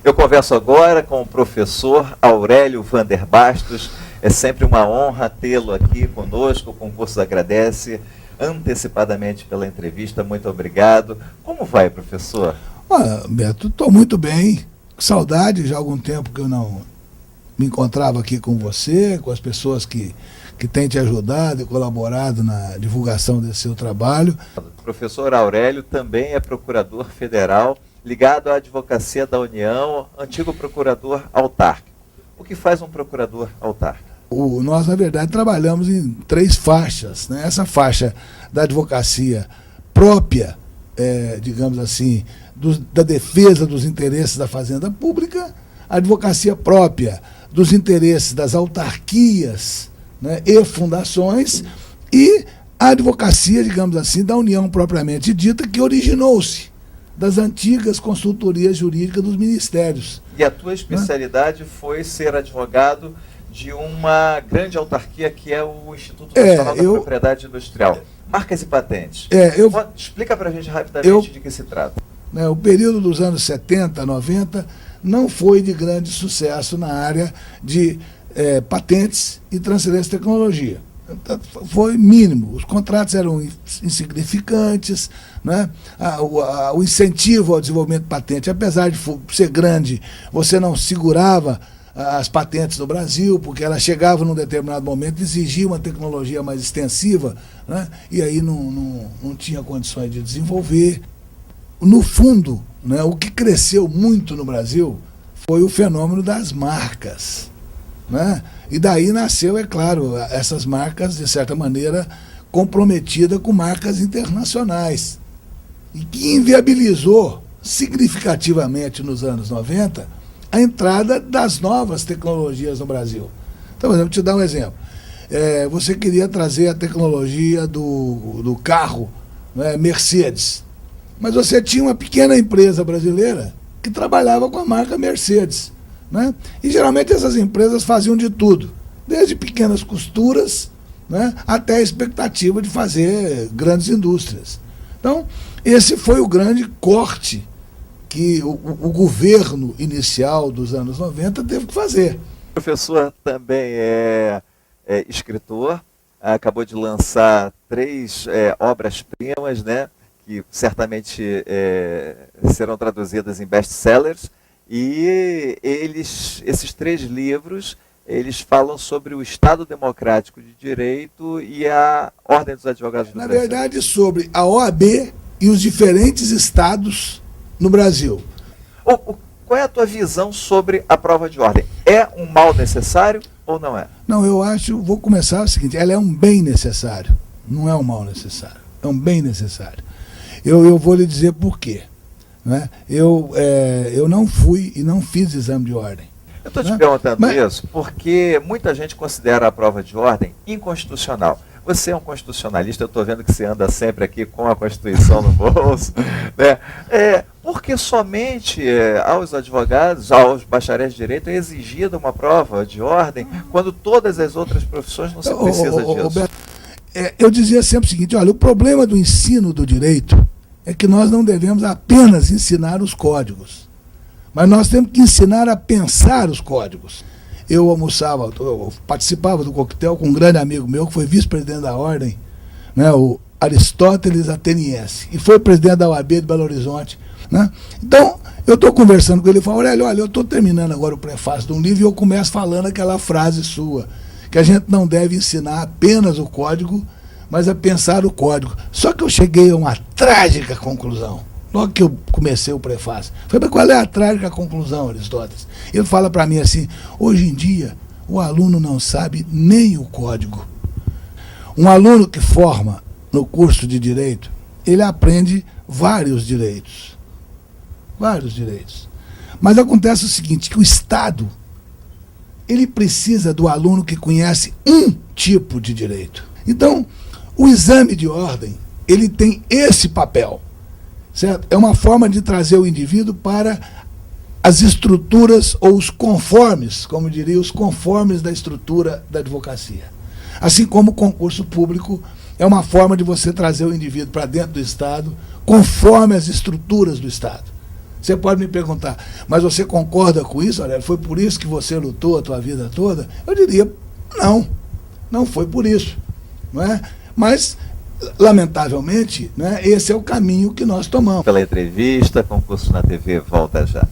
Eu converso agora com o professor Aurélio Vander Bastos. É sempre uma honra tê-lo aqui conosco. O concurso agradece antecipadamente pela entrevista. Muito obrigado. Como vai, professor? Olha, Beto, estou muito bem. Saudade, já há algum tempo que eu não me encontrava aqui com você, com as pessoas que têm te ajudado e colaborado na divulgação desse seu trabalho. O professor Aurélio também é procurador federal, ligado à Advocacia da União, antigo procurador autárquico. O que faz um procurador autárquico? Nós, na verdade, trabalhamos em 3 faixas, né? Essa faixa da advocacia própria, digamos assim, da defesa dos interesses da fazenda pública, a advocacia própria dos interesses das autarquias, né, e fundações, e a advocacia, digamos assim, da União propriamente dita, que originou-se das antigas consultorias jurídicas dos ministérios. E a tua especialidade foi ser advogado de uma grande autarquia que é o Instituto Nacional da Propriedade Industrial. Marcas e patentes. Explica para a gente rapidamente de que se trata. O período dos anos 70, 90 não foi de grande sucesso na área de patentes e transferência de tecnologia. Foi mínimo, os contratos eram insignificantes, né? O incentivo ao desenvolvimento de patente, apesar de ser grande, você não segurava as patentes no Brasil, porque elas chegavam num determinado momento e exigiam uma tecnologia mais extensiva, né? E aí não tinha condições de desenvolver. No fundo, né, o que cresceu muito no Brasil foi o fenômeno das marcas, né? E daí nasceu, é claro, essas marcas, de certa maneira, comprometidas com marcas internacionais, e que inviabilizou significativamente nos anos 90 a entrada das novas tecnologias no Brasil. Então, por exemplo, te dar um exemplo. Você queria trazer a tecnologia do carro, né, Mercedes, mas você tinha uma pequena empresa brasileira que trabalhava com a marca Mercedes, né? E geralmente essas empresas faziam de tudo, desde pequenas costuras, né, até a expectativa de fazer grandes indústrias. Então, esse foi o grande corte que o governo inicial dos anos 90 teve que fazer. O professor também é escritor, acabou de lançar 3 obras-primas, né, que certamente serão traduzidas em best-sellers, e esses 3 livros, eles falam sobre o Estado Democrático de Direito e a Ordem dos Advogados do Brasil. Na verdade, sobre a OAB e os diferentes estados no Brasil. Qual é a tua visão sobre a prova de ordem? É um mal necessário ou não é? Não, eu acho, vou começar o seguinte, ela é um bem necessário, não é um mal necessário, é um bem necessário. Eu vou lhe dizer por quê, né? Eu não fui e não fiz exame de ordem. Eu estou te perguntando isso porque muita gente considera a prova de ordem inconstitucional. Você é um constitucionalista, eu estou vendo que você anda sempre aqui com a Constituição no bolso, né? Porque somente aos advogados, aos bacharéis de direito, é exigida uma prova de ordem, quando todas as outras profissões não se precisa disso. Eu dizia sempre o seguinte, olha, o problema do ensino do direito é que nós não devemos apenas ensinar os códigos, mas nós temos que ensinar a pensar os códigos. Eu participava do coquetel com um grande amigo meu, que foi vice-presidente da Ordem, né, o Aristóteles Ateniense, e foi presidente da OAB de Belo Horizonte, né? Então, eu estou conversando com ele e falo, Aurélio, olha, eu estou terminando agora o prefácio de um livro e eu começo falando aquela frase sua, que a gente não deve ensinar apenas o código, mas a pensar o código. Só que eu cheguei a uma trágica conclusão. Logo que eu comecei o prefácio. Falei, mas qual é a trágica conclusão, Aristóteles? Ele fala para mim assim, hoje em dia, o aluno não sabe nem o código. Um aluno que forma no curso de Direito, ele aprende vários direitos. Vários direitos. Mas acontece o seguinte, que o Estado, ele precisa do aluno que conhece um tipo de direito. Então, o exame de ordem, ele tem esse papel. Certo? É uma forma de trazer o indivíduo para as estruturas ou os conformes, como diria, os conformes da estrutura da advocacia. Assim como o concurso público é uma forma de você trazer o indivíduo para dentro do Estado, conforme as estruturas do Estado. Você pode me perguntar, mas você concorda com isso, Aurélio? Foi por isso que você lutou a tua vida toda? Eu diria, não, não foi por isso, não é? Mas, lamentavelmente, né, esse é o caminho que nós tomamos. Pela entrevista, Concurso na TV volta já.